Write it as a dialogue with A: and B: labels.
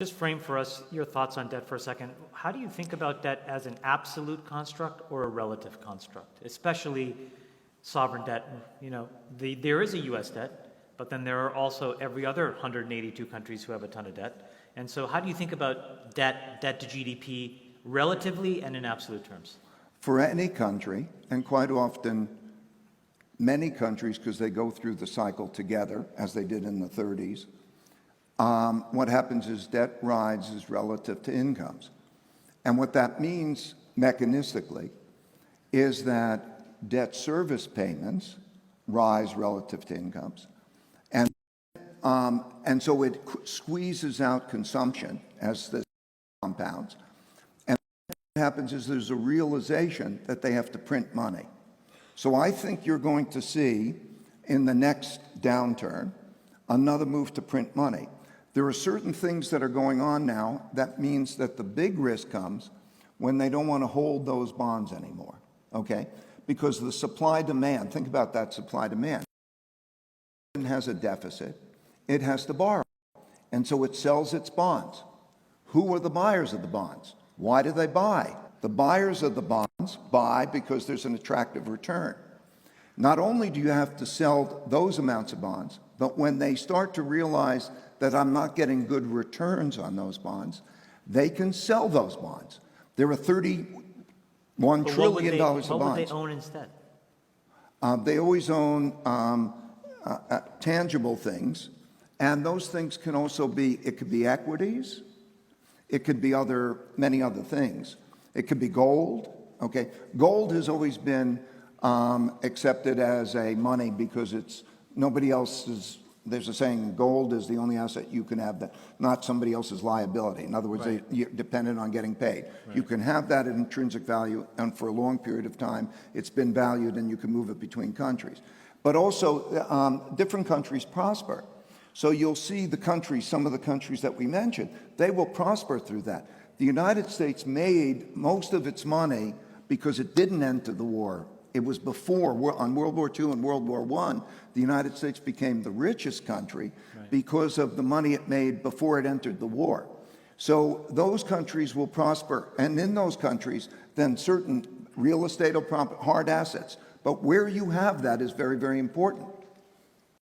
A: Just frame for us your thoughts on debt for a second. How do you think about debt as an absolute construct or a relative construct, especially sovereign debt? There is a U.S. debt, but then there are also every other 182 countries who have a ton of debt. And so how do you think about debt to GDP relatively and in absolute terms?
B: For any country, and quite often many countries, because they go through the cycle together, as they did in the 30s, what happens is debt rises relative to incomes. And what that means mechanistically is that debt service payments rise relative to incomes. And so it squeezes out consumption as this compounds. And what happens is there's a realization that they have to print money. So I think you're going to see in the next downturn another move to print money. There are certain things that are going on now that means that the big risk comes when they don't want to hold those bonds anymore, okay? Because the supply-demand, think about that supply-demand. It has a deficit, it has to borrow, and so it sells its bonds. Who are the buyers of the bonds? Why do they buy? The buyers of the bonds buy because there's an attractive return. Not only do you have to sell those amounts of bonds, but when they start to realize that I'm not getting good returns on those bonds, they can sell those bonds. There are $31 trillion of bonds.
A: What would they own instead?
B: They always own tangible things, and those things can also be, it could be equities, it could be many other things. It could be gold, okay? Gold has always been accepted as a money because nobody else's. There's a saying, gold is the only asset you can have, that not somebody else's liability. In other words,
A: right.
B: You're dependent on getting paid. Right. You can have that at intrinsic value, and for a long period of time, it's been valued, and you can move it between countries. But also, different countries prosper. So you'll see some of the countries that we mentioned, they will prosper through that. The United States made most of its money because it didn't enter the war. It was before, on World War II and World War I, the United States became the richest country because of the money it made before it entered the war. So those countries will prosper, and in those countries, then certain real estate will hard assets. But where you have that is very, very important.